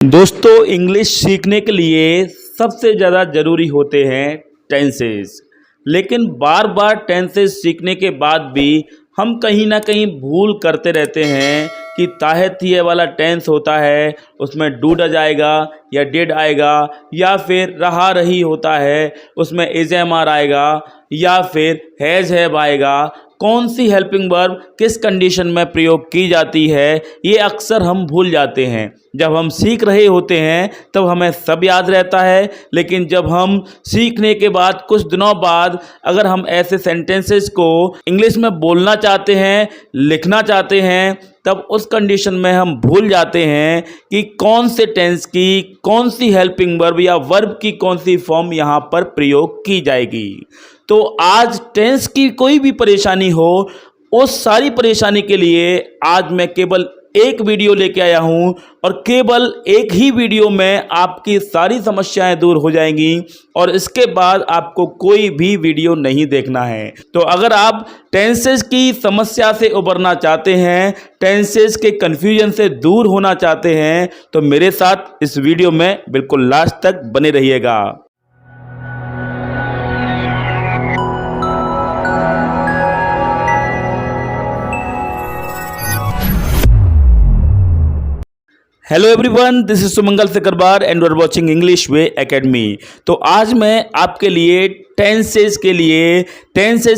दोस्तों, इंग्लिश सीखने के लिए सबसे ज़्यादा ज़रूरी होते हैं टेंसेस। लेकिन बार बार टेंसेस सीखने के बाद भी हम कहीं ना कहीं भूल करते रहते हैं कि ताहत ये वाला टेंस होता है, उसमें डूड आ जाएगा या डिड आएगा, या फिर रहा रही होता है उसमें इज एम आर आएगा, या फिर हैज़ हैव आएगा। कौन सी हेल्पिंग वर्ब किस कंडीशन में प्रयोग की जाती है, ये अक्सर हम भूल जाते हैं। जब हम सीख रहे होते हैं तब हमें सब याद रहता है, लेकिन जब हम सीखने के बाद कुछ दिनों बाद अगर हम ऐसे सेंटेंसेस को इंग्लिश में बोलना चाहते हैं, लिखना चाहते हैं, तब उस कंडीशन में हम भूल जाते हैं कि कौन से टेंस की कौन सी हेल्पिंग वर्ब या वर्ब की कौन सी फॉर्म यहाँ पर प्रयोग की जाएगी। तो आज टेंस की कोई भी परेशानी हो, उस सारी परेशानी के लिए आज मैं केवल एक वीडियो लेके आया हूं, और केवल एक ही वीडियो में आपकी सारी समस्याएं दूर हो जाएंगी और इसके बाद आपको कोई भी वीडियो नहीं देखना है। तो अगर आप टेंसेस की समस्या से उबरना चाहते हैं, टेंसेस के कन्फ्यूजन से दूर होना चाहते हैं, तो मेरे साथ इस वीडियो में बिल्कुल लास्ट तक बने रहिएगा। Hello everyone, this is Sumangal Sikarwar and you are watching English Way Academy. तो आज मैं आपके लिए टेंसेस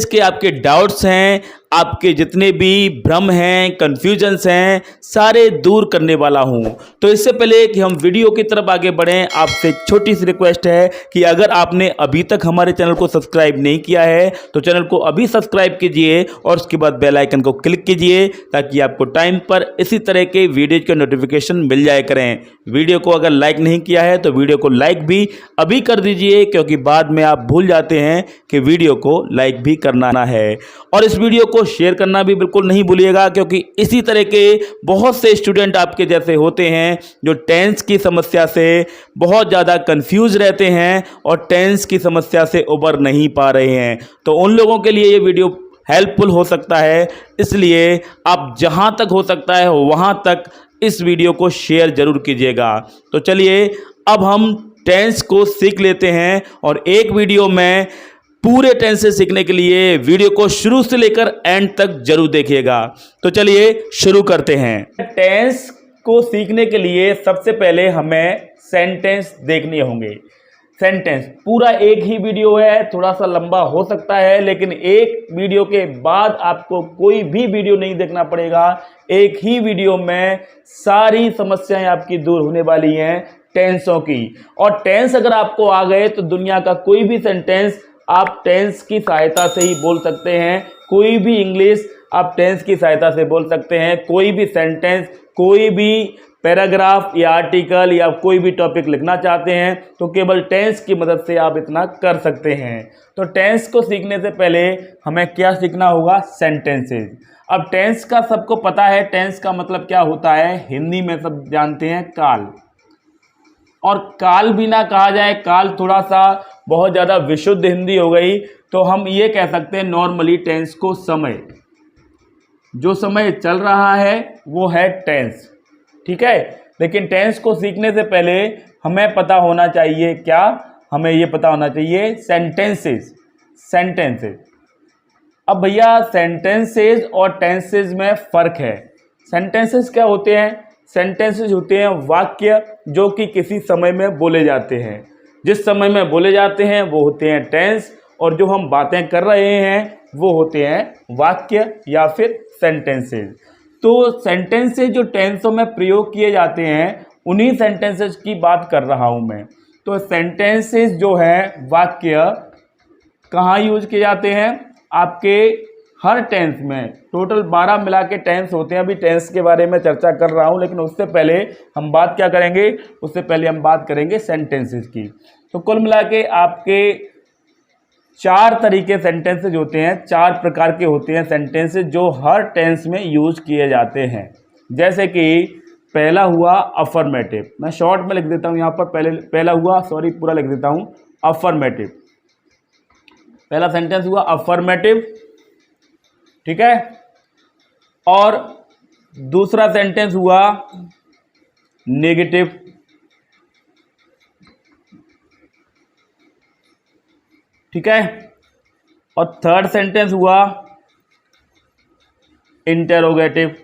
के आपके डाउट्स हैं, आपके जितने भी भ्रम हैं, कन्फ्यूजन्स हैं, सारे दूर करने वाला हूं। तो इससे पहले कि हम वीडियो की तरफ आगे बढ़ें, आपसे एक छोटी सी रिक्वेस्ट है कि अगर आपने अभी तक हमारे चैनल को सब्सक्राइब नहीं किया है तो चैनल को अभी सब्सक्राइब कीजिए और उसके बाद बेल आइकन को क्लिक कीजिए, ताकि आपको टाइम पर इसी तरह के वीडियो के नोटिफिकेशन मिल जाया करें। वीडियो को अगर लाइक नहीं किया है तो वीडियो को लाइक भी अभी कर दीजिए, क्योंकि बाद में आप भूल जाते हैं कि वीडियो को लाइक भी करना है। और इस वीडियो को शेयर करना भी बिल्कुल नहीं भूलिएगा, क्योंकि इसी तरह के बहुत से स्टूडेंट आपके जैसे होते हैं जो टेंस की समस्या से बहुत ज़्यादा कंफ्यूज रहते हैं और टेंस की समस्या से उबर नहीं पा रहे हैं। तो उन लोगों के लिए ये वीडियो हेल्पफुल हो सकता है, इसलिए आप जहां तक हो सकता है वहां तक इस वीडियो को शेयर जरूर कीजिएगा। तो चलिए अब हम टेंस को सीख लेते हैं, और एक वीडियो में पूरे टेंस से सीखने के लिए वीडियो को शुरू से लेकर एंड तक जरूर देखिएगा। तो चलिए शुरू करते हैं। टेंस को सीखने के लिए सबसे पहले हमें सेंटेंस देखने होंगे। सेंटेंस पूरा एक ही वीडियो है, थोड़ा सा लंबा हो सकता है, लेकिन एक वीडियो के बाद आपको कोई भी वीडियो नहीं देखना पड़ेगा। एक ही वीडियो में सारी समस्याएं आपकी दूर होने वाली हैं टेंसों की। और टेंस अगर आपको आ गए तो दुनिया का कोई भी सेंटेंस आप टेंस की सहायता से ही बोल सकते हैं। कोई भी इंग्लिश आप टेंस की सहायता से बोल सकते हैं। कोई भी सेंटेंस, कोई भी पैराग्राफ या आर्टिकल या कोई भी टॉपिक लिखना चाहते हैं तो केवल टेंस की मदद से आप इतना कर सकते हैं। तो टेंस को सीखने से पहले हमें क्या सीखना होगा? सेंटेंसेस। अब टेंस का सबको पता है, टेंस का मतलब क्या होता है, हिंदी में सब जानते हैं, काल। और काल भी ना कहा जाए, काल थोड़ा सा बहुत ज़्यादा विशुद्ध हिंदी हो गई, तो हम ये कह सकते हैं नॉर्मली टेंस को समय। जो समय चल रहा है वो है टेंस, ठीक है। लेकिन टेंस को सीखने से पहले हमें पता होना चाहिए क्या? हमें ये पता होना चाहिए सेंटेंसेस। सेंटेंसेस। अब भैया सेंटेंसेस और टेंसेस में फ़र्क है। सेंटेंसेस क्या होते हैं? सेंटेंसेस होते हैं वाक्य जो कि किसी समय में बोले जाते हैं। जिस समय में बोले जाते हैं वो होते हैं टेंस, और जो हम बातें कर रहे हैं वो होते हैं वाक्य या फिर सेंटेंसेस। तो सेंटेंसेस जो टेंसों में प्रयोग किए जाते हैं उन्हीं सेंटेंसेस की बात कर रहा हूँ मैं। तो सेंटेंसेस जो है वाक्य कहाँ यूज किए जाते हैं? आपके हर टेंस में। टोटल 12 मिला के टेंस होते हैं। अभी टेंस के बारे में चर्चा कर रहा हूं, लेकिन उससे पहले हम बात क्या करेंगे? उससे पहले हम बात करेंगे सेंटेंसेस की। तो कुल मिला के आपके 4 तरीके सेंटेंसेस होते हैं, 4 प्रकार के होते हैं सेंटेंसेस जो हर टेंस में यूज किए जाते हैं। जैसे कि पहला हुआ अफर्मेटिव। मैं शॉर्ट में लिख देता हूँ यहाँ पर, पहला हुआ, सॉरी पूरा लिख देता हूँ, अफर्मेटिव। पहला सेंटेंस हुआ अफर्मेटिव, ठीक है। और दूसरा सेंटेंस हुआ नेगेटिव, ठीक है। और थर्ड सेंटेंस हुआ इंटेरोगेटिव।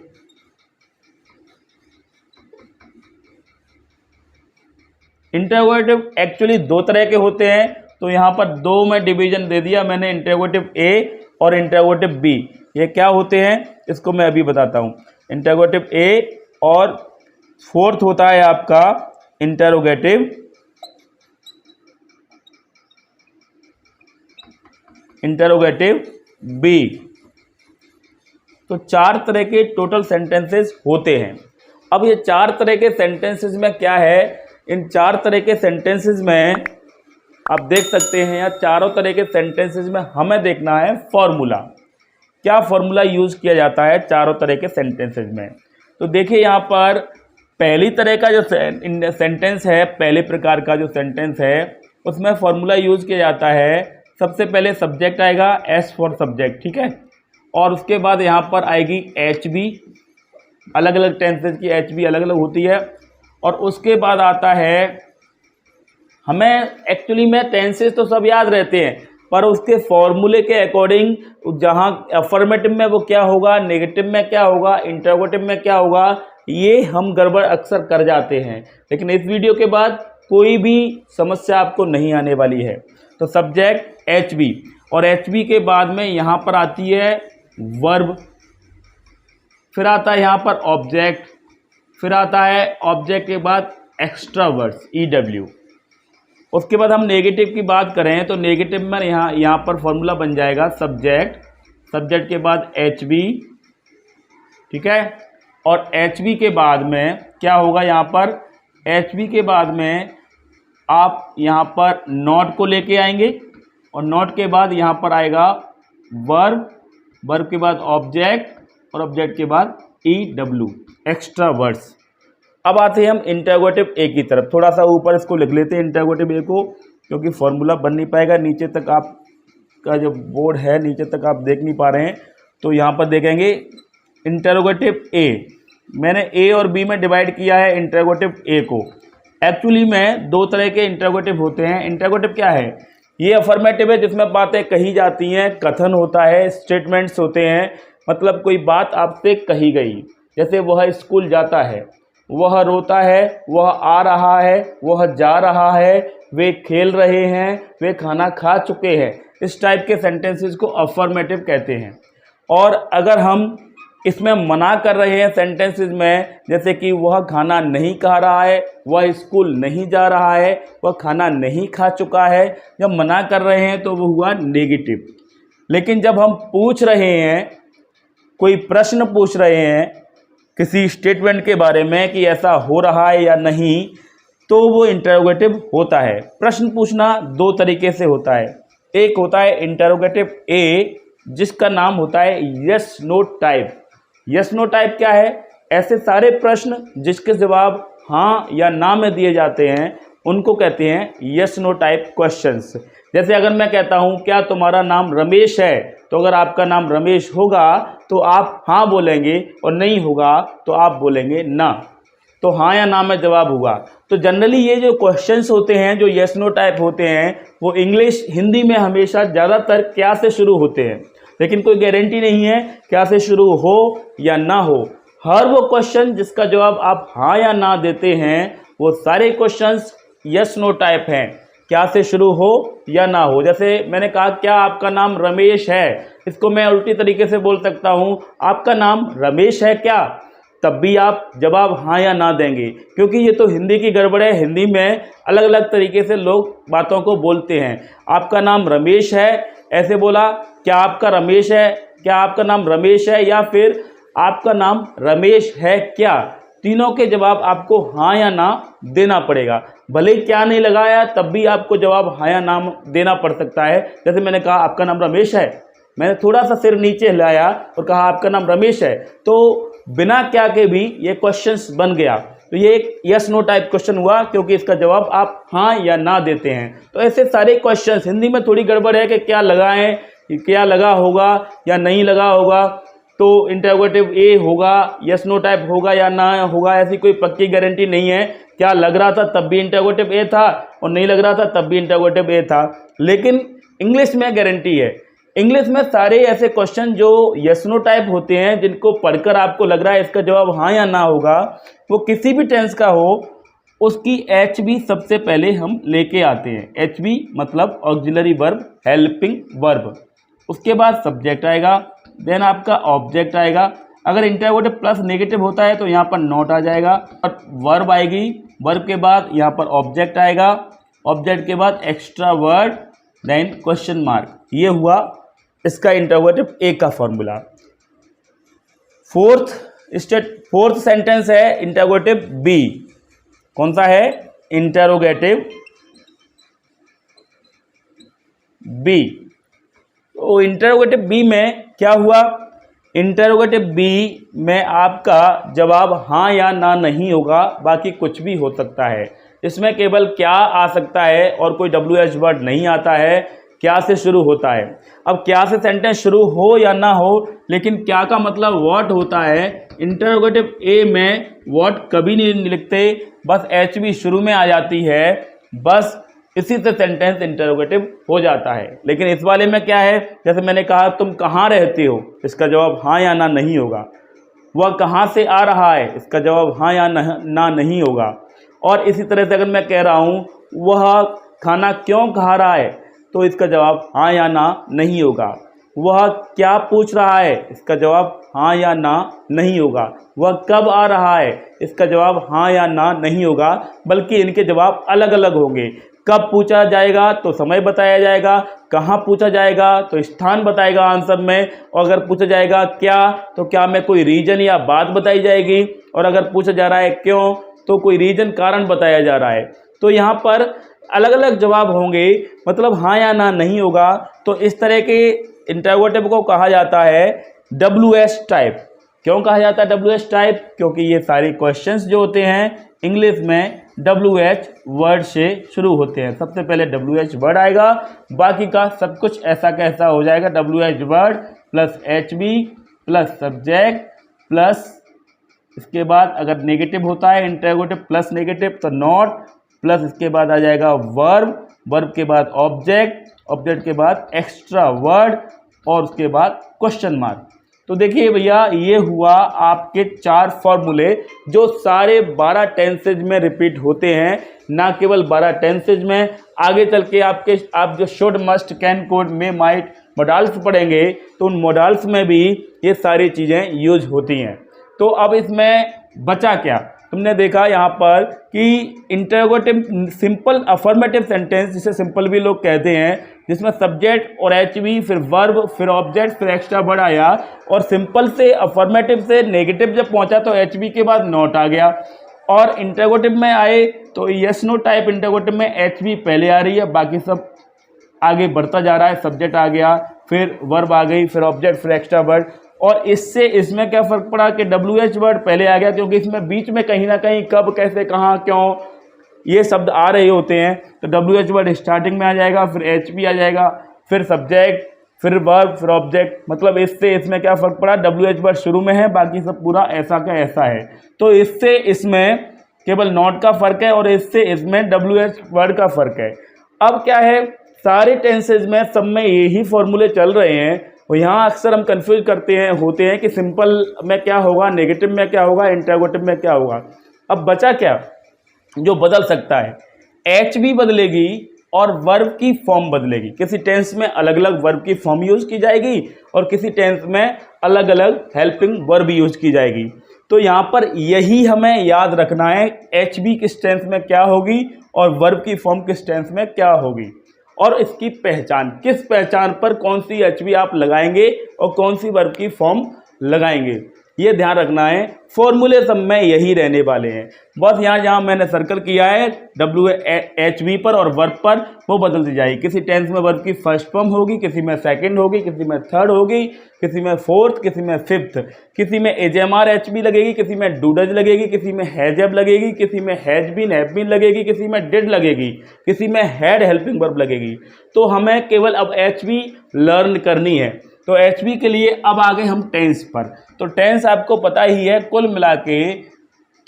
इंटेरोगेटिव एक्चुअली दो तरह के होते हैं, तो यहाँ पर दो में डिवीजन दे दिया मैंने, इंटेरोगेटिव ए और इंटेरोगेटिव बी। ये क्या होते हैं इसको मैं अभी बताता हूँ। इंटेरोगेटिव ए और फोर्थ होता है आपका इंटेरोगेटिव बी। तो चार तरह के टोटल सेंटेंसेस होते हैं। अब ये चार तरह के सेंटेंसेस में क्या है, इन चार तरह के सेंटेंसेस में आप देख सकते हैं, या चारों तरह के सेंटेंसेस में हमें देखना है फॉर्मूला, क्या फॉर्मूला यूज़ किया जाता है चारों तरह के सेंटेंसेस में। तो देखिए यहाँ पर पहली तरह का जो सेंटेंस है, पहले प्रकार का जो सेंटेंस है, उसमें फॉर्मूला यूज़ किया जाता है। सबसे पहले सब्जेक्ट आएगा, एस फॉर सब्जेक्ट, ठीक है। और उसके बाद यहाँ पर आएगी एच बी, अलग अलग टेंसेज की एच बी अलग अलग होती है। और उसके बाद आता है, हमें एक्चुअली में टेंसेज तो सब याद रहते हैं, पर उसके फॉर्मूले के अकॉर्डिंग जहाँ अफर्मेटिव में वो क्या होगा, नेगेटिव में क्या होगा, इंटरोगेटिव में क्या होगा, ये हम गड़बड़ अक्सर कर जाते हैं। लेकिन इस वीडियो के बाद कोई भी समस्या आपको नहीं आने वाली है। तो सब्जेक्ट एच बी, और एच बी के बाद में यहाँ पर आती है वर्ब, फिर आता है यहाँ पर ऑब्जेक्ट, फिर आता है ऑब्जेक्ट के बाद एक्स्ट्रा वर्ड्स ई डब्ल्यू। उसके बाद हम नेगेटिव की बात करें तो नेगेटिव में यहाँ पर फॉर्मूला बन जाएगा सब्जेक्ट के बाद एच बी, ठीक है। और एच बी के बाद में क्या होगा, यहाँ पर एच बी के बाद में आप यहाँ पर नॉट को लेके आएंगे, और नॉट के बाद यहाँ पर आएगा वर्ब के बाद ऑब्जेक्ट, और ऑब्जेक्ट के बाद ई डब्ल्यू, एक्स्ट्रा वर्ड्स। अब आते हैं हम इंटरोगेटिव ए की तरफ। थोड़ा सा ऊपर इसको लिख लेते हैं इंटरोगेटिव ए को, क्योंकि फॉर्मूला बन नहीं पाएगा। नीचे तक आपका जो बोर्ड है नीचे तक आप देख नहीं पा रहे हैं, तो यहाँ पर देखेंगे इंटरोगेटिव ए। मैंने ए और बी में डिवाइड किया है इंटरोगेटिव ए को। एक्चुअली में दो तरह के इंटरोगेटिव होते हैं। इंटरोगेटिव क्या है, ये अफर्मेटिव है जिसमें बातें कही जाती हैं, कथन होता है, स्टेटमेंट्स होते हैं, मतलब कोई बात आपसे कही गई। जैसे वह स्कूल जाता है, वह रोता है, वह आ रहा है, वह जा रहा है, वे खेल रहे हैं, वे खाना खा चुके हैं। इस टाइप के सेंटेंसेस को अफर्मेटिव कहते हैं। और अगर हम इसमें मना कर रहे हैं सेंटेंसेस में, जैसे कि वह खाना नहीं खा रहा है, वह स्कूल नहीं जा रहा है, वह खाना नहीं खा चुका है, जब मना कर रहे हैं तो वो हुआ नेगेटिव। लेकिन जब हम पूछ रहे हैं, कोई प्रश्न पूछ रहे हैं किसी स्टेटमेंट के बारे में कि ऐसा हो रहा है या नहीं, तो वो इंटरोगेटिव होता है। प्रश्न पूछना दो तरीके से होता है। एक होता है इंटरोगेटिव ए, जिसका नाम होता है yes no type. Yes no type क्या है, ऐसे सारे प्रश्न जिसके जवाब हाँ या ना में दिए जाते हैं उनको कहते हैं यस नो टाइप क्वेश्चंस। जैसे अगर मैं कहता हूँ क्या तुम्हारा नाम रमेश है, तो अगर आपका नाम रमेश होगा तो आप हाँ बोलेंगे, और नहीं होगा तो आप बोलेंगे ना। तो हाँ या ना में जवाब हुआ। तो जनरली ये जो क्वेश्चंस होते हैं जो यस नो टाइप होते हैं, वो इंग्लिश हिंदी में हमेशा ज़्यादातर क्या से शुरू होते हैं, लेकिन कोई गारंटी नहीं है क्या से शुरू हो या ना हो। हर वो क्वेश्चन जिसका जवाब आप हाँ या ना देते हैं, वो सारे क्वेश्चंस यस नो टाइप हैं, क्या से शुरू हो या ना हो। जैसे मैंने कहा क्या आपका नाम रमेश है, इसको मैं उल्टी तरीके से बोल सकता हूँ आपका नाम रमेश है क्या, तब भी आप जवाब हाँ या ना देंगे, क्योंकि ये तो हिंदी की गड़बड़ है। हिंदी में अलग अलग तरीके से लोग बातों को बोलते हैं। आपका नाम रमेश है ऐसे बोला, क्या आपका रमेश है, क्या आपका नाम रमेश है, या फिर आपका नाम रमेश है क्या, तीनों के जवाब आपको हाँ या ना देना पड़ेगा। भले ही क्या नहीं लगाया तब भी आपको जवाब हाँ या ना देना पड़ सकता है। जैसे मैंने कहा आपका नाम रमेश है, मैंने थोड़ा सा सिर नीचे हिलाया और कहा आपका नाम रमेश है, तो बिना क्या के भी ये क्वेश्चंस बन गया। तो ये एक यस नो टाइप क्वेश्चन हुआ, क्योंकि इसका जवाब आप हाँ या ना देते हैं। तो ऐसे सारे क्वेश्चंस, हिंदी में थोड़ी गड़बड़ है कि क्या लगाएं, क्या लगा होगा या नहीं लगा होगा, तो इंटरोगेटिव ए होगा, यस नो टाइप होगा या ना होगा, ऐसी कोई पक्की गारंटी नहीं है। क्या लग रहा था तब भी इंटरोगेटिव ए था, और नहीं लग रहा था तब भी इंटरोगेटिव ए था। लेकिन इंग्लिश में गारंटी है। इंग्लिश में सारे ऐसे क्वेश्चन जो यस नो टाइप होते हैं, जिनको पढ़कर आपको लग रहा है इसका जवाब हाँ या ना होगा, वो किसी भी टेंस का हो, उसकी एच बी सबसे पहले हम लेके आते हैं। एच बी मतलब ऑक्सिलरी वर्ब, हेल्पिंग वर्ब। उसके बाद सब्जेक्ट आएगा, देन आपका ऑब्जेक्ट आएगा। अगर इंटरोगेटिव प्लस नेगेटिव होता है तो यहाँ पर नॉट आ जाएगा, और वर्ब आएगी। वर्ब के बाद यहाँ पर ऑब्जेक्ट आएगा, ऑब्जेक्ट के बाद extra word, then question mark. ये हुआ इसका इंटरोगेटिव ए का फॉर्मूला। फोर्थ सेंटेंस है इंटरोगेटिव बी। कौन सा है? Interrogative B. तो इंटरोगेटिव बी में क्या हुआ? इंटरोगेटिव बी में आपका जवाब हाँ या ना नहीं होगा, बाकी कुछ भी हो सकता है। इसमें केवल क्या आ सकता है और कोई WH वर्ड नहीं आता है। क्या से शुरू होता है। अब क्या से सेंटेंस शुरू हो या ना हो, लेकिन क्या का मतलब व्हाट होता है। इंटरोगेटिव ए में व्हाट कभी नहीं लिखते, बस HB शुरू में आ जाती है, बस इसी से सेंटेंस इंटरोगेटिव हो जाता है। लेकिन इस वाले में क्या है, जैसे मैंने कहा तुम कहाँ रहते हो, इसका जवाब हाँ या ना नहीं होगा। वह कहाँ से आ रहा है, इसका जवाब हाँ या ना नहीं होगा। और इसी तरह से अगर मैं कह रहा हूँ वह खाना क्यों खा रहा है, तो इसका जवाब हाँ या ना नहीं होगा। वह क्या पूछ रहा है, इसका जवाब हाँ या ना नहीं होगा। वह कब आ रहा है, इसका जवाब हाँ या ना नहीं होगा, बल्कि इनके जवाब अलग अलग होंगे। कब पूछा जाएगा तो समय बताया जाएगा, कहाँ पूछा जाएगा तो स्थान बताएगा आंसर में, और अगर पूछा जाएगा क्या, तो क्या में कोई रीजन या बात बताई जाएगी, और अगर पूछा जा रहा है क्यों, तो कोई रीजन कारण बताया जा रहा है। तो यहाँ पर अलग अलग जवाब होंगे, मतलब हाँ या ना नहीं होगा। तो इस तरह के इंटरोगेटिव को कहा जाता है WH टाइप। क्यों कहा जाता है WH टाइप? क्योंकि ये सारे क्वेश्चंस जो होते हैं इंग्लिश में WH वर्ड से शुरू होते हैं। सबसे पहले WH वर्ड आएगा, बाकी का सब कुछ ऐसा कैसा हो जाएगा। WH word plus HB plus subject plus, इसके बाद अगर नेगेटिव होता है इंटरोगेटिव प्लस नेगेटिव तो नॉट, प्लस इसके बाद आ जाएगा वर्ब, वर्ब के बाद ऑब्जेक्ट, ऑब्जेक्ट के बाद एक्स्ट्रा वर्ड, और उसके बाद क्वेश्चन मार्क। तो देखिए भैया, ये हुआ आपके 4 फॉर्मूले जो सारे 12 टेंसेज में रिपीट होते हैं। ना केवल 12 टेंसेज में, आगे चल के आप जो शुड मस्ट कैन कोड में माइट मॉडल्स पढ़ेंगे तो उन मॉडल्स में भी ये सारी चीज़ें यूज होती हैं। तो अब इसमें बचा क्या? तुमने देखा यहाँ पर कि इंटरोगेटिव सिंपल अफर्मेटिव सेंटेंस, जिसे सिंपल भी लोग कहते हैं, जिसमें सब्जेक्ट और HB फिर वर्ब फिर ऑब्जेक्ट फिर एक्स्ट्रा वर्ड आया, और सिंपल से अफर्मेटिव से नेगेटिव जब पहुंचा तो HB के बाद नॉट आ गया, और इंटरोगेटिव में आए तो यस नो टाइप इंटरोगेटिव में HB पहले आ रही है, बाकी सब आगे बढ़ता जा रहा है। सब्जेक्ट आ गया, फिर वर्ब आ गई, फिर ऑब्जेक्ट फिर एक्स्ट्रा वर्ड। और इससे इसमें क्या फ़र्क पड़ा कि WH वर्ड पहले आ गया, क्योंकि इसमें बीच में कहीं ना कहीं कब कैसे कहाँ क्यों ये शब्द आ रहे होते हैं। तो WH वर्ड स्टार्टिंग में आ जाएगा, फिर HB आ जाएगा, फिर सब्जेक्ट, फिर वर्ब, फिर ऑब्जेक्ट। मतलब इससे इसमें क्या फ़र्क पड़ा, WH वर्ड शुरू में है, बाकी सब पूरा ऐसा का ऐसा है। तो इससे इसमें केवल नॉट का फ़र्क है, और इससे इसमें WH वर्ड का फ़र्क है। अब क्या है, सारे टेंसेज में सब में यही फॉर्मूले चल रहे हैं, और यहाँ अक्सर हम कंफ्यूज होते हैं कि सिंपल में क्या होगा, नेगेटिव में क्या होगा, इंटरोगेटिव में क्या होगा। अब बचा क्या जो बदल सकता है? HB बदलेगी और वर्ब की फॉर्म बदलेगी। किसी टेंस में अलग अलग वर्ब की फॉर्म यूज की जाएगी, और किसी टेंस में अलग अलग हेल्पिंग वर्ब यूज की जाएगी। तो यहाँ पर यही हमें याद रखना है, HB किस टेंस में क्या होगी और वर्ब की फॉर्म किस टेंस में क्या होगी, और इसकी पहचान, किस पहचान पर कौन सी HB आप लगाएंगे और कौन सी वर्ब की फॉर्म लगाएंगे, ये ध्यान रखना है। फॉर्मूले सब में यही रहने वाले हैं। बस यहाँ जहाँ मैंने सर्कल किया है WHB पर और वर्ब पर, वो बदलती जाएगी। किसी टेंस में वर्ब की फर्स्ट फॉर्म होगी, किसी में सेकंड होगी, किसी में थर्ड होगी, किसी में फोर्थ, किसी में फिफ्थ, किसी में AJMR HB लगेगी, किसी में डूडज लगेगी, किसी में हैजब लगेगी, किसी में हैज बीन लगेगी, किसी में डिड लगेगी, किसी में हैड हेल्पिंग वर्ब लगेगी। तो हमें केवल अब HB लर्न करनी है। तो HB के लिए अब आ गए हम टेंस पर। तो टेंस आपको पता ही है, कुल मिला के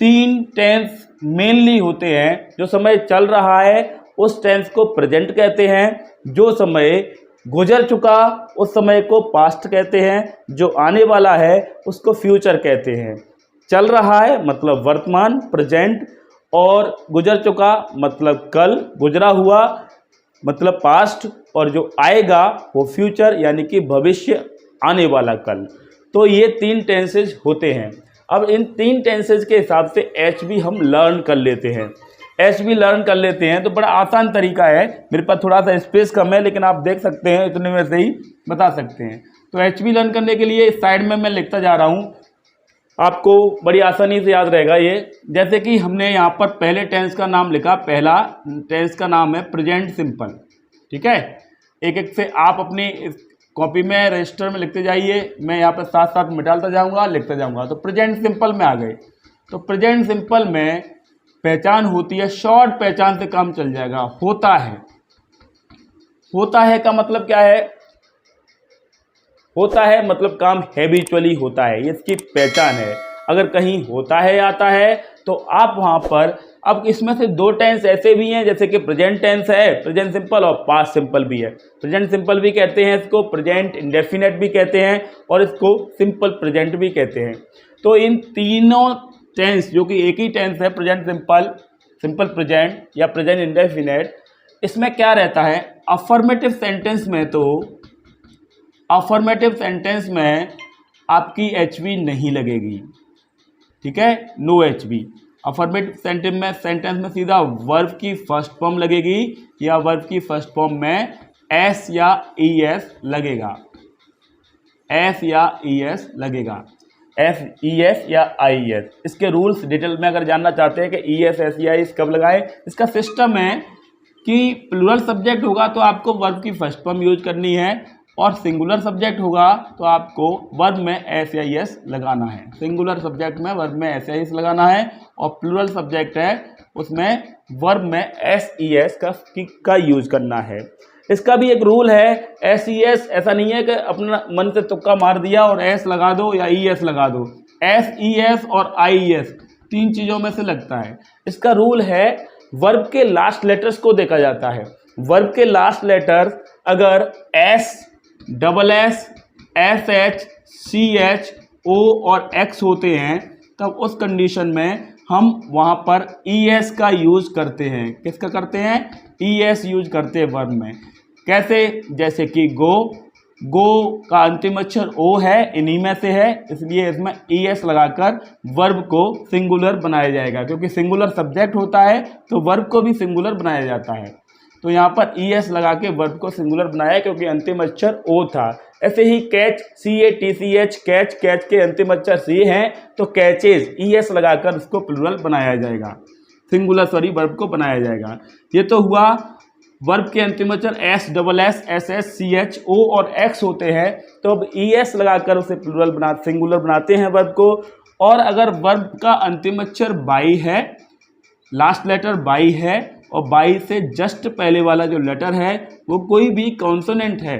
3 टेंस मेनली होते हैं, जो समय चल रहा है उस टेंस को प्रेजेंट कहते हैं। जो समय गुजर चुका उस समय को पास्ट कहते हैं। जो आने वाला है उसको फ्यूचर कहते हैं। चल रहा है मतलब वर्तमान प्रेजेंट, और गुजर चुका मतलब कल, गुजरा हुआ मतलब पास्ट, और जो आएगा वो फ्यूचर यानी कि भविष्य, आने वाला कल। तो ये 3 टेंसेज होते हैं। अब इन 3 टेंसेज के हिसाब से एच भी हम लर्न कर लेते हैं। एच भी लर्न कर लेते हैं तो बड़ा आसान तरीका है। मेरे पास थोड़ा सा स्पेस कम है लेकिन आप देख सकते हैं, इतने में से ही बता सकते हैं। तो एच भी लर्न करने के लिए इस साइड में मैं लिखता जा रहा हूँ, आपको बड़ी आसानी से याद रहेगा ये। जैसे कि हमने यहाँ पर पहले टेंस का नाम लिखा, पहला टेंस का नाम है प्रेजेंट सिंपल। ठीक है, एक एक से आप अपनी कॉपी में रजिस्टर में लिखते जाइए, मैं यहाँ पर साथ साथ मिटाता जाऊँगा, लिखता जाऊँगा। तो प्रेजेंट सिंपल में आ गए। तो प्रेजेंट सिंपल में पहचान होती है, शॉर्ट पहचान से काम चल जाएगा। होता है, होता है का मतलब क्या है? होता है मतलब काम हैबिचुअली होता है, ये इसकी पहचान है। अगर कहीं होता है आता है तो आप वहाँ पर, अब इसमें से 2 टेंस ऐसे भी हैं जैसे कि प्रेजेंट टेंस है, प्रेजेंट सिंपल, और पास्ट सिंपल भी है। प्रेजेंट सिंपल भी कहते हैं इसको, प्रेजेंट इंडेफिनेट भी कहते हैं, और इसको सिंपल प्रेजेंट भी कहते हैं। तो इन तीनों टेंस जो कि एक ही टेंस है, प्रेजेंट सिंपल, सिंपल प्रेजेंट या प्रेजेंट इंडेफिनेट, इसमें क्या रहता है? अफर्मेटिव सेंटेंस में तो अफर्मेटिव सेंटेंस में आपकी एच वी नहीं लगेगी। ठीक है, no H V. Affirmative sentence में सीधा वर्ब की फर्स्ट फॉर्म लगेगी या वर्ब की फर्स्ट फॉर्म में एस या ई एस लगेगा, एस या ई एस लगेगा, एस ई एस या आई एस। इसके रूल्स डिटेल में अगर जानना चाहते हैं कि ई एस एस या आई कब लगाए, इसका सिस्टम है कि प्लूरल सब्जेक्ट होगा तो आपको वर्ब की फर्स्ट फॉर्म यूज करनी है, और सिंगुलर सब्जेक्ट होगा तो आपको वर्ब में एस या एस लगाना है। सिंगुलर सब्जेक्ट में वर्ब में एस या एस लगाना है, और प्लूरल सब्जेक्ट है उसमें वर्ब में एस ई एस का यूज करना है। इसका भी एक रूल है, एस ई एस, ऐसा नहीं है कि अपना मन से तुक्का मार दिया और एस लगा दो या ई एस लगा दो। एस ई एस और आई ई एस 3 चीज़ों में से लगता है। इसका रूल है वर्ब के लास्ट लेटर्स को देखा जाता है। वर्ब के लास्ट लेटर्स अगर S, double S, S H, C H, O और एक्स होते हैं तब उस कंडीशन में हम वहाँ पर ई एस का यूज करते हैं। किसका करते हैं? ई एस यूज करते हैं वर्ब में। कैसे? जैसे कि गो, गो का अंतिम अक्षर ओ है, इन्हीं में से है, इसलिए इसमें ई एस लगाकर वर्ब को सिंगुलर बनाया जाएगा। क्योंकि सिंगुलर सब्जेक्ट होता है तो वर्ब को भी सिंगुलर बनाया जाता है। तो यहाँ पर ई एस लगा के वर्ब को सिंगुलर बनाया क्योंकि अंतिम अक्षर ओ था। ऐसे ही catch, C A T C H, catch, catch के अंतिम अक्षर सी हैं तो कैचेज, ई एस लगाकर उसको प्लूरल बनाया जाएगा, सिंगुलर वर्ब को बनाया जाएगा। ये तो हुआ वर्ब के अंतिम अक्षर S, double S, S S, C H, O और एक्स होते हैं तो अब ई एस लगाकर उसे प्लूरल सिंगुलर बनाते हैं वर्ब को। और अगर वर्ब का अंतिम अक्षर बाई है, लास्ट लेटर बाई है, और बाई से जस्ट पहले वाला जो लेटर है वो कोई भी कॉन्सोनेंट है,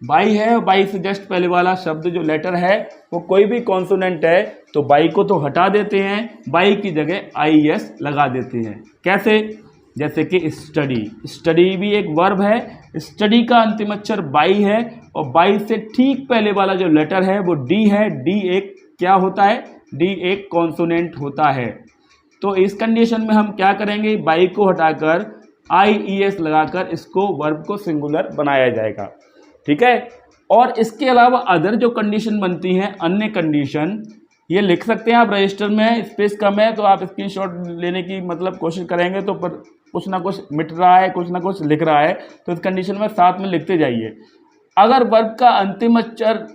बाई है और बाई से जस्ट पहले वाला शब्द जो लेटर है वो कोई भी कॉन्सोनेंट है, तो बाई को तो हटा देते हैं, बाई की जगह आई एस लगा देते हैं। कैसे? जैसे कि स्टडी, स्टडी भी एक वर्ब है, स्टडी का अंतिम अक्षर बाई है और बाई से ठीक पहले वाला जो लेटर है वो डी है। डी एक क्या होता है? डी एक कॉन्सोनेंट होता है। तो इस कंडीशन में हम क्या करेंगे? बाई को हटाकर आई ई एस लगाकर इसको वर्ब को सिंगुलर बनाया जाएगा। ठीक है, और इसके अलावा अदर जो कंडीशन बनती हैं, अन्य कंडीशन, ये लिख सकते हैं आप रजिस्टर में, स्पेस कम है तो आप स्क्रीनशॉट लेने की मतलब कोशिश करेंगे तो पर कुछ ना कुछ मिट रहा है, कुछ ना कुछ लिख रहा है, तो इस कंडीशन में साथ में लिखते जाइए। अगर वर्ब का अंतिम अक्षर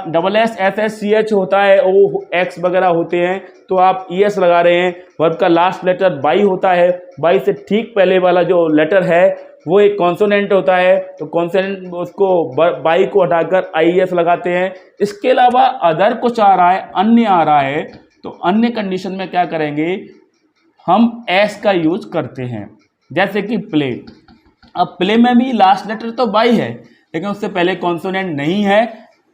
double S, S S, C H होता है, ओ एक्स वगैरह होते हैं तो आप ई एस लगा रहे हैं। वर्ब का लास्ट लेटर बाई होता है, बाई से ठीक पहले वाला जो लेटर है वो एक कॉन्सोनेंट होता है, तो कॉन्सोनेंट उसको बाई को हटाकर आई एस लगाते हैं। इसके अलावा अदर कुछ आ रहा है, अन्य आ रहा है, तो अन्य कंडीशन में क्या करेंगे? हम एस का यूज करते हैं। जैसे कि प्ले, अब प्ले में भी लास्ट लेटर तो बाई है लेकिन उससे पहले कॉन्सोनेंट नहीं है,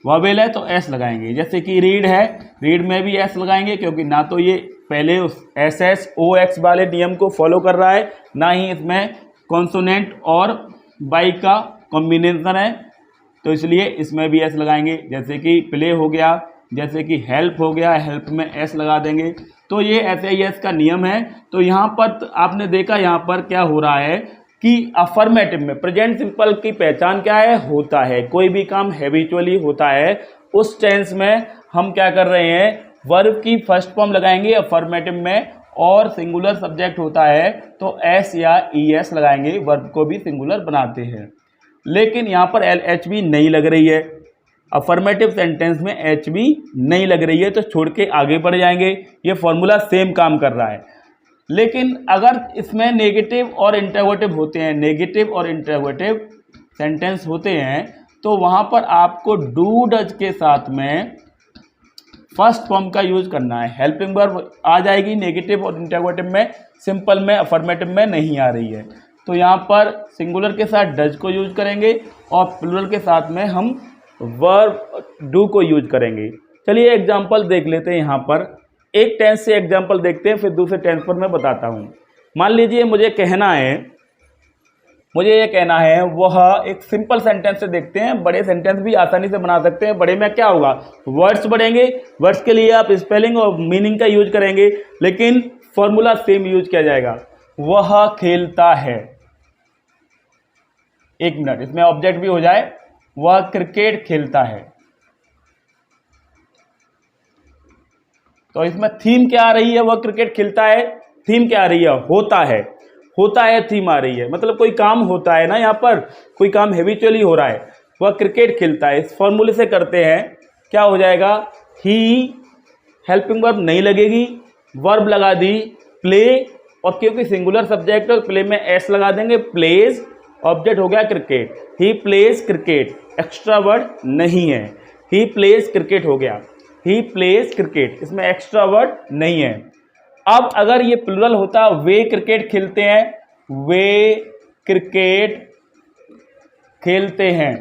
वॉवेल है, तो एस लगाएंगे। जैसे कि रीड है, रीड में भी एस लगाएंगे क्योंकि ना तो ये पहले उस SSOX वाले नियम को फॉलो कर रहा है, ना ही इसमें कॉन्सोनेंट और बाई का कॉम्बिनेशन है, तो इसलिए इसमें भी एस लगाएंगे। जैसे कि प्ले हो गया, जैसे कि हेल्प हो गया, हेल्प में एस लगा देंगे। तो ये SIS का नियम है। तो यहाँ पर आपने देखा यहाँ पर क्या हो रहा है कि अफर्मेटिव में प्रेजेंट सिंपल की पहचान क्या है, होता है। कोई भी काम हैबिचुअली होता है, उस टेंस में हम क्या कर रहे हैं, वर्ब की फर्स्ट फॉर्म लगाएंगे अफर्मेटिव में, और सिंगुलर सब्जेक्ट होता है तो एस या ES लगाएंगे, वर्ब को भी सिंगुलर बनाते हैं। लेकिन यहाँ पर LHB नहीं लग रही है, अफर्मेटिव सेंटेंस में HB नहीं लग रही है, तो छोड़ के आगे बढ़ जाएंगे। ये फॉर्मूला सेम काम कर रहा है। लेकिन अगर इसमें नेगेटिव और इंटरोगेटिव होते हैं, नेगेटिव और इंटरोगेटिव सेंटेंस होते हैं, तो वहाँ पर आपको डू डज के साथ में फर्स्ट फॉर्म का यूज करना है। हेल्पिंग वर्ब आ जाएगी नेगेटिव और इंटरोगेटिव में, सिंपल में अफर्मेटिव में नहीं आ रही है। तो यहाँ पर सिंगुलर के साथ डज को यूज करेंगे और प्लूरल के साथ में हम वर्ब डू को यूज करेंगे। चलिए एग्जाम्पल देख लेते हैं। यहाँ पर एक टेंस से एग्जाम्पल देखते हैं, फिर दूसरे टेंस पर मैं बताता हूँ। मान लीजिए मुझे ये कहना है वह, एक सिंपल सेंटेंस से देखते हैं। बड़े सेंटेंस भी आसानी से बना सकते हैं। बड़े में क्या होगा, वर्ड्स बढ़ेंगे, वर्ड्स के लिए आप स्पेलिंग और मीनिंग का यूज करेंगे, लेकिन फॉर्मूला सेम यूज किया जाएगा। वह खेलता है, एक मिनट, इसमें ऑब्जेक्ट भी हो जाए, वह क्रिकेट खेलता है। तो इसमें थीम क्या आ रही है, वह क्रिकेट खेलता है, थीम क्या आ रही है, होता है, होता है थीम आ रही है, मतलब कोई काम होता है ना, यहाँ पर कोई काम हैबिचुअली हो रहा है, वह क्रिकेट खेलता है। इस फॉर्मूले से करते हैं, क्या हो जाएगा, ही, हेल्पिंग वर्ब नहीं लगेगी, वर्ब लगा दी प्ले, और क्योंकि सिंगुलर सब्जेक्ट और प्ले में एस लगा देंगे, प्लेज, ऑब्जेक्ट हो गया cricket, he plays cricket, extra word नहीं है, ही प्लेज क्रिकेट हो गया, ही प्लेज क्रिकेट, इसमें एक्स्ट्रा वर्ड नहीं है। अब अगर ये प्लूरल होता, वे क्रिकेट खेलते हैं, वे क्रिकेट खेलते हैं,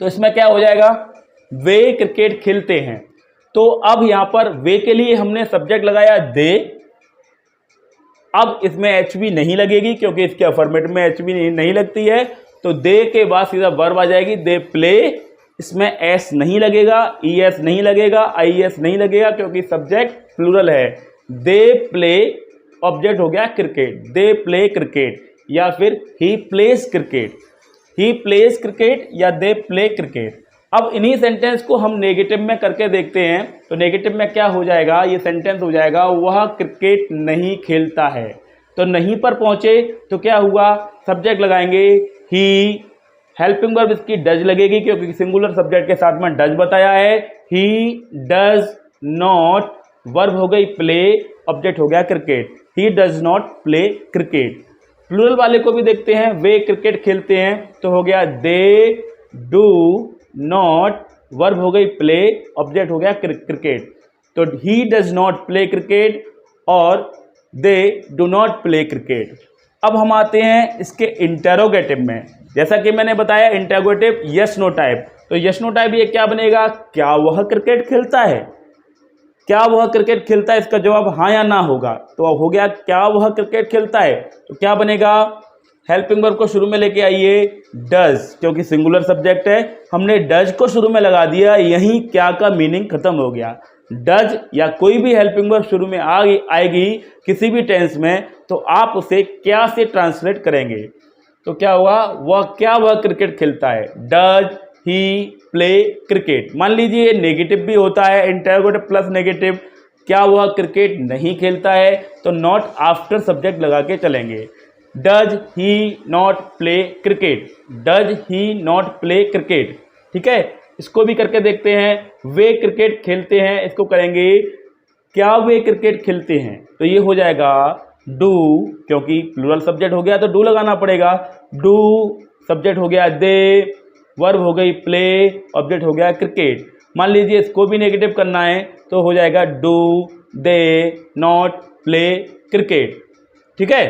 तो इसमें क्या हो जाएगा, वे क्रिकेट खेलते हैं। तो अब यहां पर वे के लिए हमने सब्जेक्ट लगाया दे, अब इसमें HB नहीं लगेगी क्योंकि इसके अफर्मेटिव में HB नहीं लगती है, तो दे के बाद सीधा वर्ब आ जाएगी, दे प्ले, इसमें S नहीं लगेगा, ES नहीं लगेगा, IES नहीं लगेगा क्योंकि सब्जेक्ट प्लूरल है। दे प्ले, ऑब्जेक्ट हो गया क्रिकेट, दे प्ले क्रिकेट, या फिर he plays cricket, he plays cricket या दे प्ले क्रिकेट। अब इन्हीं सेंटेंस को हम नेगेटिव में करके देखते हैं, तो नेगेटिव में क्या हो जाएगा, ये सेंटेंस हो जाएगा, वह क्रिकेट नहीं खेलता है। तो नहीं पर पहुंचे तो क्या हुआ, सब्जेक्ट लगाएंगे ही, हेल्पिंग वर्ब इसकी डज लगेगी क्योंकि सिंगुलर सब्जेक्ट के साथ में डज बताया है, ही डज नॉट, वर्ब हो गई प्ले, ऑब्जेक्ट हो गया cricket, he does not play cricket. Plural वाले को भी देखते हैं, वे क्रिकेट खेलते हैं, तो हो गया दे डू नॉट, वर्ब हो गई प्ले, ऑब्जेक्ट हो गया क्रिकेट, तो he does not play cricket और they do not play cricket. अब हम आते हैं इसके इंटेरोगेटिव में। जैसा कि मैंने बताया इंटेरोगेटिव यस नो टाइप, तो यस नो टाइप ये क्या बनेगा, क्या वह क्रिकेट खेलता है, क्या वह क्रिकेट खेलता है, इसका जवाब हाँ या ना होगा। तो अब हो गया क्या वह क्रिकेट खेलता है, तो क्या बनेगा, हेल्पिंग वर्ब को शुरू में लेके आइए डज, क्योंकि सिंगुलर सब्जेक्ट है, हमने डज को शुरू में लगा दिया, यहीं क्या का मीनिंग खत्म हो गया। डज या कोई भी हेल्पिंग वर्ब शुरू में आएगी किसी भी टेंस में, तो आप उसे क्या से ट्रांसलेट करेंगे, तो क्या हुआ, वह क्रिकेट खेलता है, डज ही प्ले क्रिकेट। मान लीजिए नेगेटिव भी होता है, इंटेरोगेटिव प्लस नेगेटिव, क्या वह क्रिकेट नहीं खेलता है, तो नॉट आफ्टर सब्जेक्ट लगा के चलेंगे, does he not play cricket, does he not play cricket. ठीक है, इसको भी करके देखते हैं, वे क्रिकेट खेलते हैं, इसको करेंगे क्या वे क्रिकेट खेलते हैं, तो ये हो जाएगा डू, क्योंकि प्लूरल सब्जेक्ट हो गया तो डू लगाना पड़ेगा, डू सब्जेक्ट हो गया दे, वर्ब हो गई प्ले, ऑब्जेक्ट हो गया क्रिकेट। मान लीजिए इसको भी नेगेटिव करना है तो हो जाएगा do they not play cricket. ठीक है,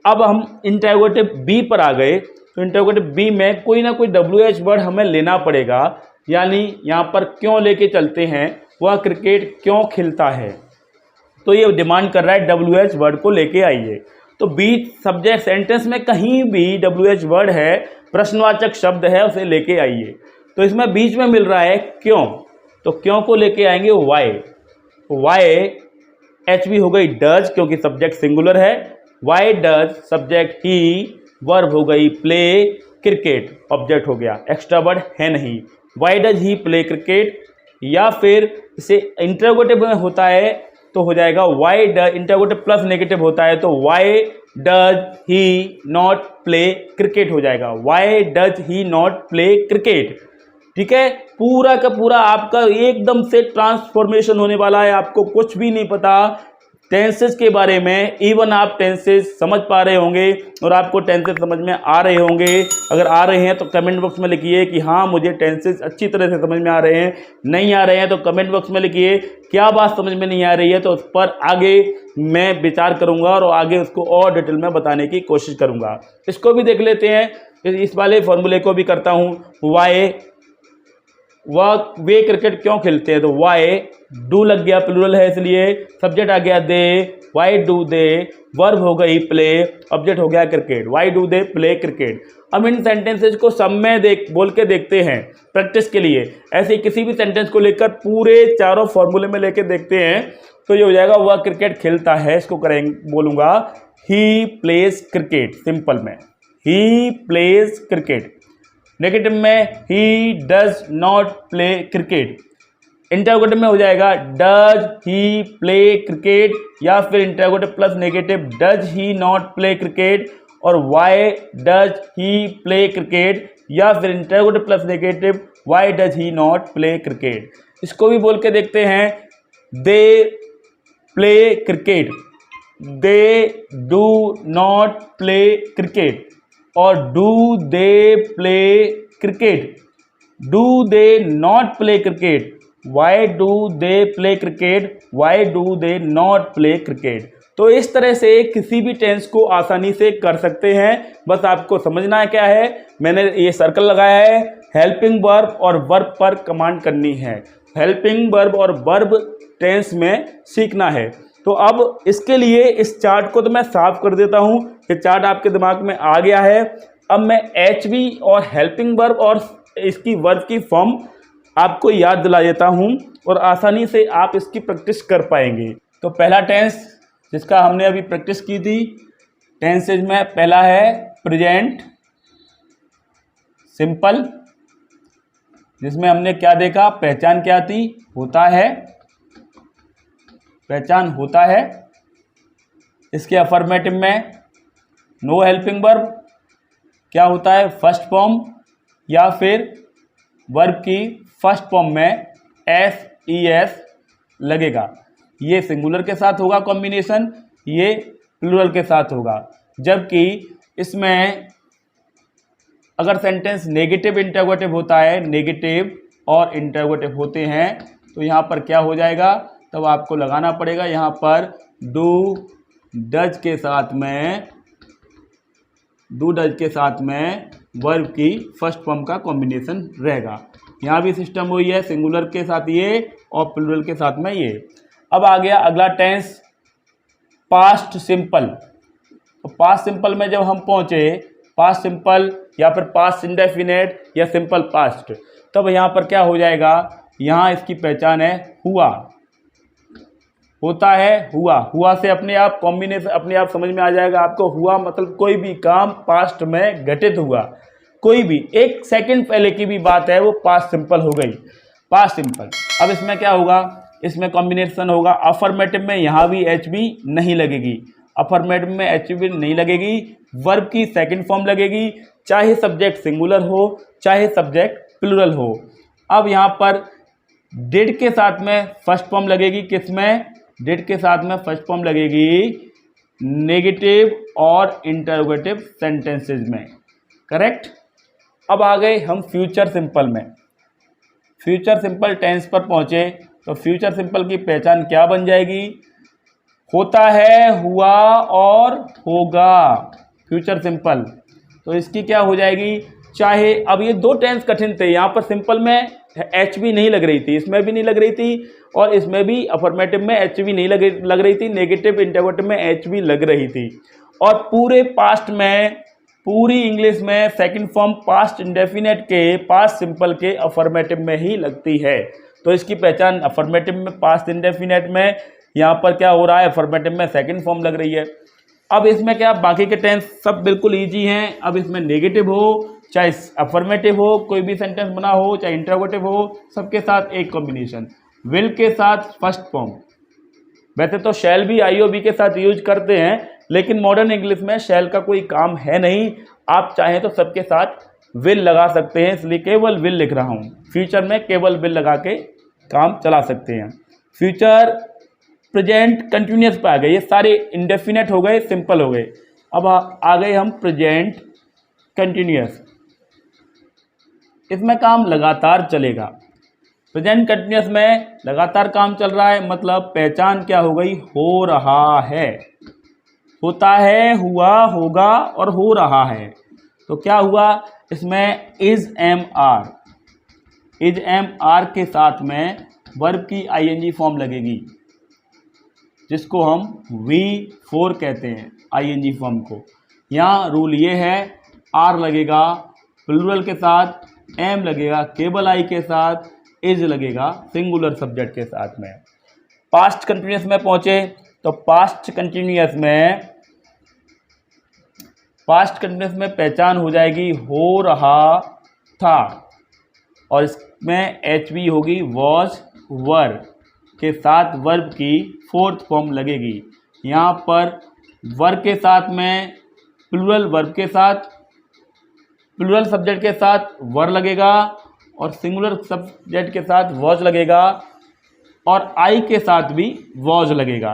अब हम इंटेरोगेटिव बी पर आ गए, तो इंटेरोगेटिव बी में कोई ना कोई WH वर्ड हमें लेना पड़ेगा, यानी यहाँ पर क्यों लेके चलते हैं, वह क्रिकेट क्यों खेलता है। तो ये डिमांड कर रहा है WH वर्ड को लेके आइए। तो बीच सब्जेक्ट सेंटेंस में कहीं भी WH वर्ड है, प्रश्नवाचक शब्द है, उसे लेके आइए। तो इसमें बीच में मिल रहा है क्यों, तो क्यों को लेके आएंगे वाई। वाई HV हो गई डज, क्योंकि सब्जेक्ट सिंगुलर है। Why does subject he, verb हो गई प्ले, क्रिकेट ऑब्जेक्ट हो गया, एक्स्ट्रा वर्ड है नहीं। Y does he play cricket, या फिर इसे इंटरोगेटिव में होता है तो हो जाएगा why does, interrogative plus negative होता है तो Y does he not play cricket हो जाएगा। Y does he not play cricket. ठीक है, पूरा का पूरा आपका एकदम से ट्रांसफॉर्मेशन होने वाला है। आपको कुछ भी नहीं पता टेंसेस के बारे में, इवन आप टेंसेस समझ पा रहे होंगे और आपको टेंसेस समझ में आ रहे होंगे। अगर आ रहे हैं तो कमेंट बॉक्स में लिखिए कि हाँ मुझे टेंसेस अच्छी तरह से समझ में आ रहे हैं। नहीं आ रहे हैं तो कमेंट बॉक्स में लिखिए क्या बात समझ में नहीं आ रही है, तो उस पर आगे मैं विचार करूँगा और आगे उसको और डिटेल में बताने की कोशिश करूँगा। इसको भी देख लेते हैं, इस वाले फॉर्मूले को भी करता हूँ। वाई वे क्रिकेट क्यों खेलते हैं, तो वाई डू लग गया, प्लूरल है इसलिए, सब्जेक्ट आ गया दे, वाई डू दे, वर्ब हो गई प्ले, ऑब्जेक्ट हो गया cricket. Why do they play cricket. अब इन सेंटेंसेज को सब में बोल के देखते हैं प्रैक्टिस के लिए। ऐसे किसी भी सेंटेंस को लेकर पूरे चारों फॉर्मूले में लेके देखते हैं तो ये हो जाएगा वह क्रिकेट खेलता है। इसको करेंगे, बोलूँगा ही प्लेज क्रिकेट, सिंपल में ही प्लेज क्रिकेट। नेगेटिव में he does not play cricket. Interrogative में हो जाएगा डज ही प्ले क्रिकेट, या फिर interrogative plus negative does he not play cricket, और why does he play cricket, या फिर interrogative plus negative why does he not play cricket. इसको भी बोल के देखते हैं, they play cricket, they do not play cricket, और do they play cricket, do they not play cricket, why do they play cricket, why do they not play cricket. तो इस तरह से किसी भी टेंस को आसानी से कर सकते हैं। बस आपको समझना है क्या है, मैंने ये सर्कल लगाया है, हेल्पिंग वर्ब और वर्ब पर कमांड करनी है। हेल्पिंग वर्ब और वर्ब टेंस में सीखना है। तो अब इसके लिए इस चार्ट को तो मैं साफ कर देता हूँ, ये चार्ट आपके दिमाग में आ गया है। अब मैं HV और हेल्पिंग वर्ब और इसकी वर्ब की फॉर्म आपको याद दिला देता हूँ और आसानी से आप इसकी प्रैक्टिस कर पाएंगे। तो पहला टेंस जिसका हमने अभी प्रैक्टिस की थी, टेंसेज में पहला है प्रेजेंट सिंपल, जिसमें हमने क्या देखा, पहचान क्या थी, होता है, पहचान होता है। इसके अफर्मेटिव में नो हेल्पिंग वर्ब क्या होता है, फर्स्ट फॉर्म, या फिर वर्ब की फर्स्ट फॉर्म में SES लगेगा। ये सिंगुलर के साथ होगा कॉम्बिनेशन, ये प्लूरल के साथ होगा। जबकि इसमें अगर सेंटेंस नेगेटिव इंटरोगेटिव होता है, नेगेटिव और इंटरोगेटिव होते हैं, तो यहाँ पर क्या हो जाएगा, तब आपको लगाना पड़ेगा यहाँ पर डू डज के साथ में, डू डज के साथ में वर्ब की फर्स्ट फॉर्म का कॉम्बिनेशन रहेगा। यहाँ भी सिस्टम वही है, सिंगुलर के साथ ये और प्लूरल के साथ में ये। अब आ गया अगला टेंस पास्ट सिंपल। तो पास्ट सिंपल में जब हम पहुँचे, पास्ट सिंपल या फिर पास्ट इंडेफिनेट या सिंपल पास्ट, तब यहाँ पर क्या हो जाएगा, यहाँ इसकी पहचान है हुआ, होता है हुआ। हुआ से अपने आप कॉम्बिनेशन अपने आप समझ में आ जाएगा आपको। हुआ मतलब कोई भी काम पास्ट में घटित हुआ, कोई भी एक सेकंड पहले की भी बात है वो पास्ट सिंपल हो गई, पास्ट सिंपल। अब इसमें क्या होगा, इसमें कॉम्बिनेशन होगा अफर्मेटिव में, यहाँ भी HV नहीं लगेगी, अफर्मेटिव में HV नहीं लगेगी, वर्ब की सेकंड फॉर्म लगेगी, चाहे सब्जेक्ट सिंगुलर हो चाहे सब्जेक्ट प्लूरल हो। अब यहाँ पर डिड के साथ में फर्स्ट फॉर्म लगेगी, किसमें, डिड के साथ में फर्स्ट फॉर्म लगेगी नेगेटिव और इंटरोगेटिव सेंटेंसेस में, करेक्ट। अब आ गए हम फ्यूचर सिंपल में। फ्यूचर सिंपल टेंस पर पहुंचे तो फ्यूचर सिंपल की पहचान क्या बन जाएगी, होता है, हुआ और होगा, फ्यूचर सिंपल। तो इसकी क्या हो जाएगी, चाहे, अब ये दो टेंस कठिन थे, यहाँ पर सिंपल में एच भी नहीं लग रही थी, इसमें भी नहीं लग रही थी और इसमें भी अफर्मेटिव में एच भी नहीं लग रही थी, नेगेटिव इंटरोगेटिव में एच भी लग रही थी। और पूरे पास्ट में, पूरी इंग्लिश में सेकंड फॉर्म पास्ट इंडेफिनेट के, पास्ट सिंपल के अफर्मेटिव में ही लगती है। तो इसकी पहचान अफर्मेटिव में, पास्ट इंडेफिनेट में यहाँ पर क्या हो रहा है, अफर्मेटिव में सेकंड फॉर्म लग रही है। अब इसमें क्या, बाकी के टेंस सब बिल्कुल ईजी हैं। अब इसमें नेगेटिव हो चाहे अफर्मेटिव हो, कोई भी सेंटेंस बना हो, चाहे इंटरोगेटिव हो, सबके साथ एक कॉम्बिनेशन, विल के साथ फर्स्ट फॉर्म। वैसे तो शैल भी आई ओ बी के साथ यूज करते हैं, लेकिन मॉडर्न इंग्लिश में शैल का कोई काम है नहीं। आप चाहें तो सबके साथ विल लगा सकते हैं, इसलिए केवल विल लिख रहा हूँ। फ्यूचर में केवल विल लगा के काम चला सकते हैं। फ्यूचर, प्रेजेंट, कंटिन्यूस पे आ गए, ये सारे इंडेफिनेट हो गए, सिंपल हो गए। अब आ गए हम प्रेजेंट कंटिन्यूस। इसमें काम लगातार चलेगा। प्रेजेंट कंटिन्यूस में लगातार काम चल रहा है, मतलब पहचान क्या हो गई, हो रहा है, होता है, हुआ, होगा और हो रहा है। तो क्या हुआ, इसमें is am are, is am are के साथ में वर्ब की आईएनजी फॉर्म लगेगी, जिसको हम V4 कहते हैं आईएनजी फॉर्म को। यहाँ रूल ये है, आर लगेगा प्लूरल के साथ, एम लगेगा केबल आई के साथ, इज लगेगा सिंगुलर सब्जेक्ट के साथ में। पास्ट कंटिन्यूस में पहुंचे तो पास्ट कंटिन्यूस में पहचान हो जाएगी हो रहा था, और इसमें एच बी होगी वॉज वर के साथ वर्ब की फोर्थ फॉर्म लगेगी। यहाँ पर वर के साथ में प्लूरल वर्ब के साथ, प्लूरल सब्जेक्ट के साथ वर लगेगा और सिंगुलर सब्जेक्ट के साथ वॉज लगेगा, और आई के साथ भी वॉज लगेगा।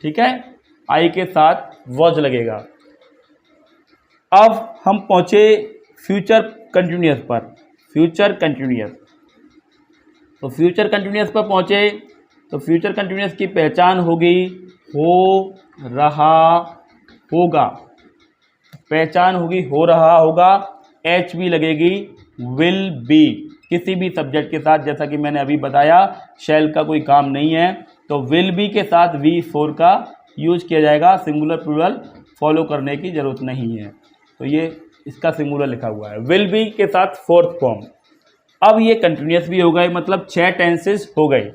ठीक है, आई के साथ वॉज लगेगा। अब हम पहुंचे फ्यूचर कंटिन्यूअस पर। फ्यूचर कंटिन्यूअस, तो फ्यूचर कंटिन्यूअस पर पहुंचे तो फ्यूचर कंटिन्यूअस की पहचान होगी हो रहा होगा, पहचान होगी हो रहा होगा, एच भी लगेगी विल बी किसी भी सब्जेक्ट के साथ। जैसा कि मैंने अभी बताया, शैल का कोई काम नहीं है, तो विल बी के साथ V4 का यूज किया जाएगा, सिंगुलर प्लूरल फॉलो करने की ज़रूरत नहीं है। तो ये इसका सिंगुलर लिखा हुआ है, विल बी के साथ फोर्थ फॉर्म। अब ये कंटिन्यूअस भी हो गए, मतलब 6 टेंसेस हो गए।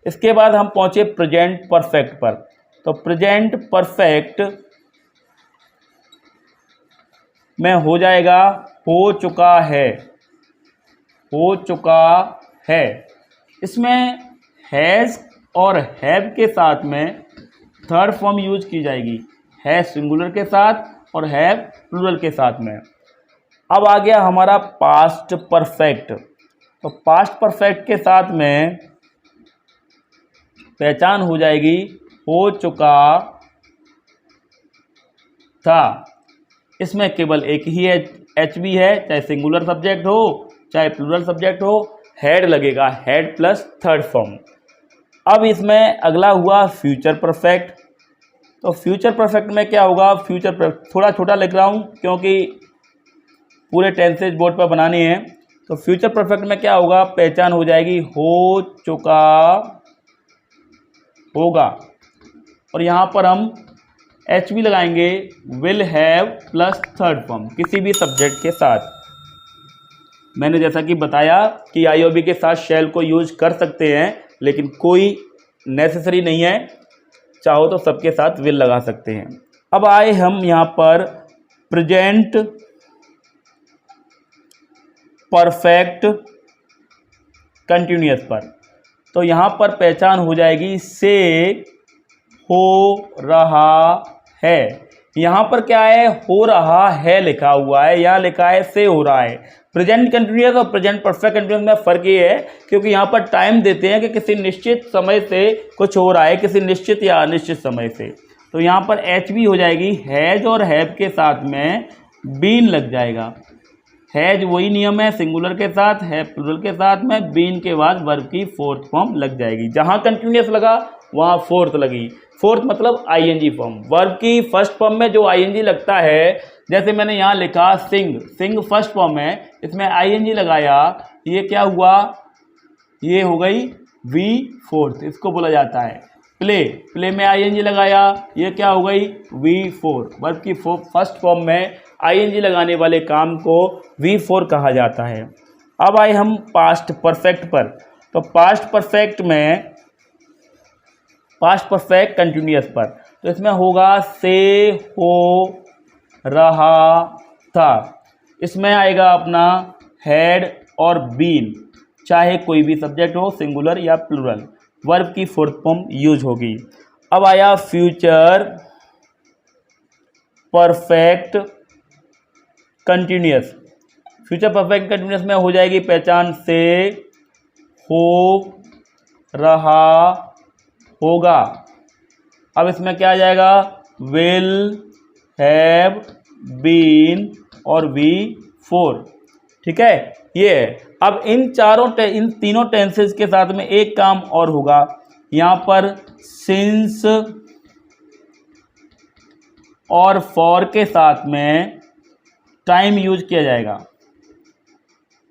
इसके बाद हम पहुंचे प्रेजेंट परफेक्ट पर। तो प्रेजेंट परफेक्ट में हो जाएगा हो चुका है, हो चुका है। इसमें हैज़ और हैव के साथ में थर्ड फॉर्म यूज की जाएगी, है सिंगुलर के साथ और हैव प्लूरल के साथ में। अब आ गया हमारा पास्ट परफेक्ट। तो पास्ट परफेक्ट के साथ में पहचान हो जाएगी हो चुका था। इसमें केवल एक ही एच बी है, चाहे सिंगुलर सब्जेक्ट हो चाहे प्लूरल सब्जेक्ट हो, हैड लगेगा, हैड प्लस थर्ड फॉर्म। अब इसमें अगला हुआ फ्यूचर परफेक्ट। तो फ्यूचर परफेक्ट में क्या होगा, फ्यूचर परफेक्ट थोड़ा छोटा लिख रहा हूँ क्योंकि पूरे टेंसेज बोर्ड पर बनाने हैं। तो फ्यूचर परफेक्ट में क्या होगा, पहचान हो जाएगी हो चुका होगा, और यहाँ पर हम एच भी लगाएंगे will have plus third form किसी भी सब्जेक्ट के साथ। मैंने जैसा कि बताया कि आईओबी के साथ शैल को यूज कर सकते हैं, लेकिन कोई नेसेसरी नहीं है, चाहो तो सबके साथ विल लगा सकते हैं। अब आए हम यहाँ पर प्रेजेंट परफेक्ट कंटिन्यूअस पर। तो यहाँ पर पहचान हो जाएगी से हो रहा है। यहाँ पर क्या है, हो रहा है लिखा हुआ है, यहाँ लिखा है से हो रहा है। प्रेजेंट कंटिन्यूअस और प्रेजेंट परफेक्ट कंटिन्यूअस में फ़र्क ये है क्योंकि यहाँ पर टाइम देते हैं कि किसी निश्चित समय से कुछ हो रहा है, किसी निश्चित या अनिश्चित समय से। तो यहाँ पर एच भी हो जाएगी हैज और हैव के साथ में बीन लग जाएगा। हैज वही नियम है, सिंगुलर के साथ, है प्लूरल के साथ में, बीन के बाद वर्ब की फोर्थ फॉर्म लग जाएगी। जहाँ कंटिन्यूअस लगा वहाँ फोर्थ लगी। फोर्थ मतलब आईएनजी फॉर्म। वर्ब की फर्स्ट फॉर्म में जो आईएनजी लगता है, जैसे मैंने यहाँ लिखा सिंग, सिंग फर्स्ट फॉर्म है, इसमें आईएनजी लगाया, ये क्या हुआ, ये हो गई V4, इसको बोला जाता है प्ले। प्ले में ING लगाया, ये क्या हो गई V4। वर्ब की फर्स्ट फॉर्म में ING लगाने वाले काम को V4 कहा जाता है। अब आए हम पास्ट परफेक्ट पर। तो पास्ट परफेक्ट में पास्ट परफेक्ट कंटिन्यूअस पर, तो इसमें होगा से हो रहा था। इसमें आएगा अपना हैड और बीन, चाहे कोई भी सब्जेक्ट हो, सिंगुलर या प्लूरल, वर्ब की फोर्थ फॉर्म यूज होगी। अब आया future perfect continuous. Future perfect continuous में हो जाएगी पहचान से हो रहा होगा। अब इसमें क्या आ जाएगा विल, हैव, बीन और V4। ठीक है, ये है। अब इन तीनों टेंसेस के साथ में एक काम और होगा, यहाँ पर सिंस और फॉर के साथ में टाइम यूज किया जाएगा।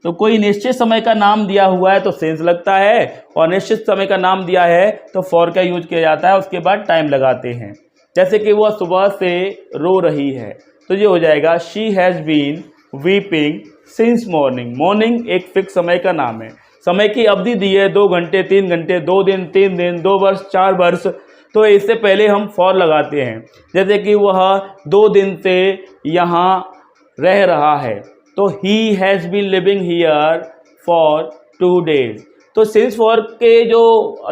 तो कोई निश्चित समय का नाम दिया हुआ है तो सिंस लगता है, और निश्चित समय का नाम दिया है तो फॉर का यूज किया जाता है, उसके बाद टाइम लगाते हैं। जैसे कि वह सुबह से रो रही है, तो ये हो जाएगा she has been weeping since morning. Morning एक फिक्स समय का नाम है, समय की अवधि दी है 2 घंटे, 3 घंटे, 2 दिन, 3 दिन, 2 वर्ष, 4 वर्ष। तो इससे पहले हम फॉर लगाते हैं। जैसे कि वह 2 दिन से यहाँ रह रहा है, तो he has been living here for 2 days। तो सिंस फॉर के जो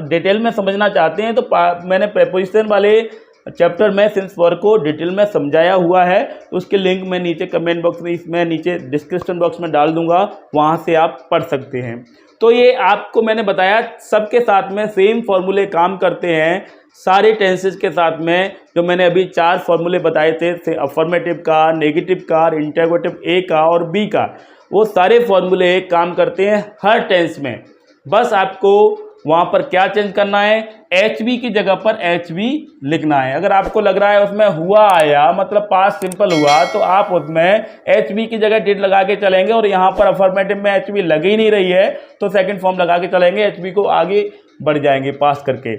डिटेल में समझना चाहते हैं, तो मैंने प्रेपोजिशन वाले चैप्टर में सिंस फॉर को डिटेल में समझाया हुआ है, तो उसके लिंक मैं नीचे कमेंट बॉक्स में, इसमें नीचे डिस्क्रिप्शन बॉक्स में डाल दूंगा, वहाँ से आप पढ़ सकते हैं। तो ये आपको मैंने बताया सबके साथ में सेम फॉर्मूले काम करते हैं, सारे टेंसेस के साथ में। जो मैंने अभी 4 फॉर्मूले बताए थे, अफर्मेटिव का, नेगेटिव का, इंटरोगेटिव ए का और बी का, वो सारे फॉर्मूले काम करते हैं हर टेंस में। बस आपको वहाँ पर क्या चेंज करना है, HV की जगह पर HV लिखना है। अगर आपको लग रहा है उसमें हुआ आया मतलब पास्ट सिंपल हुआ, तो आप उसमें HV की जगह डिड लगा के चलेंगे, और यहाँ पर अफर्मेटिव में HV लग ही नहीं रही है तो सेकंड फॉर्म लगा के चलेंगे, HV को आगे बढ़ जाएंगे पास करके।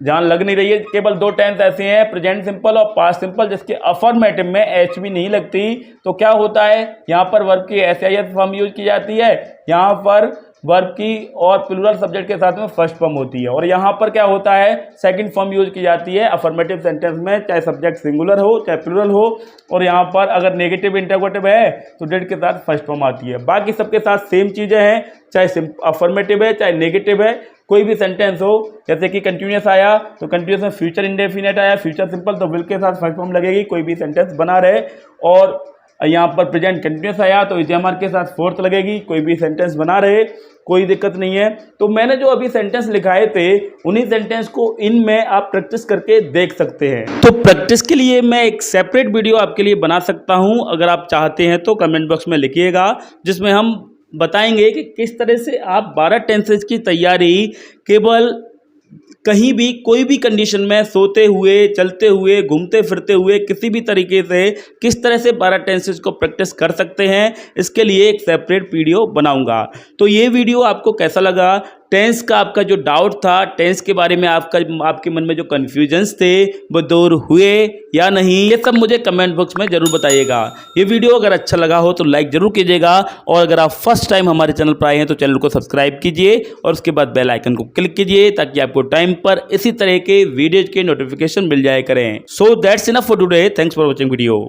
जहाँ लग नहीं रही है, केवल 2 टेंस ऐसे हैं, प्रेजेंट सिंपल और पास्ट सिंपल, जिसके अफर्मेटिव में HV नहीं लगती। तो क्या होता है, यहाँ पर वर्ब की SIS फॉर्म यूज की जाती है, यहाँ पर वर्ब की और प्लूरल सब्जेक्ट के साथ में फर्स्ट फॉर्म होती है, और यहाँ पर क्या होता है सेकंड फॉर्म यूज की जाती है अफर्मेटिव सेंटेंस में, चाहे सब्जेक्ट सिंगुलर हो चाहे प्लूरल हो। और यहाँ पर अगर नेगेटिव इंटरोगेटिव है तो डिड के साथ फर्स्ट फॉर्म आती है। बाकी सबके साथ सेम चीज़ें हैं, चाहे अफर्मेटिव है चाहे नेगेटिव है, कोई भी सेंटेंस हो। जैसे कि कंटिन्यूअस आया तो कंटिन्यूअस में फ्यूचर इंडेफिनिट आया, फ्यूचर सिंपल तो विल के साथ फर्स्ट फॉर्म लगेगी, कोई भी सेंटेंस बना रहे। और यहाँ पर प्रेजेंट कंटिन्यूअस आया तो इजमर के साथ फोर्थ लगेगी, कोई भी सेंटेंस बना रहे, कोई दिक्कत नहीं है। तो मैंने जो अभी सेंटेंस लिखाए थे, उन्हीं सेंटेंस को इनमें आप प्रैक्टिस करके देख सकते हैं। तो प्रैक्टिस के लिए मैं एक सेपरेट वीडियो आपके लिए बना सकता हूं, अगर आप चाहते हैं तो कमेंट बॉक्स में लिखिएगा, जिसमें हम बताएंगे कि किस तरह से आप 12 टेंसेस की तैयारी केवल कहीं भी कोई भी कंडीशन में, सोते हुए, चलते हुए, घूमते फिरते हुए, किसी भी तरीके से किस तरह से 12 टेंसेस को प्रैक्टिस कर सकते हैं, इसके लिए एक सेपरेट वीडियो बनाऊंगा। तो ये वीडियो आपको कैसा लगा, टेंस का आपका जो डाउट था, टेंस के बारे में आपके मन में जो कन्फ्यूजन्स थे वो दूर हुए या नहीं, ये सब मुझे कमेंट बॉक्स में ज़रूर बताइएगा। ये वीडियो अगर अच्छा लगा हो तो लाइक ज़रूर कीजिएगा, और अगर आप फर्स्ट टाइम हमारे चैनल पर आए हैं तो चैनल को सब्सक्राइब कीजिए और उसके बाद बेल आइकन को क्लिक कीजिए, ताकि आपको टाइम पर इसी तरह के वीडियोज के नोटिफिकेशन मिल जाया करें। So that's enough for today, thanks for watching video.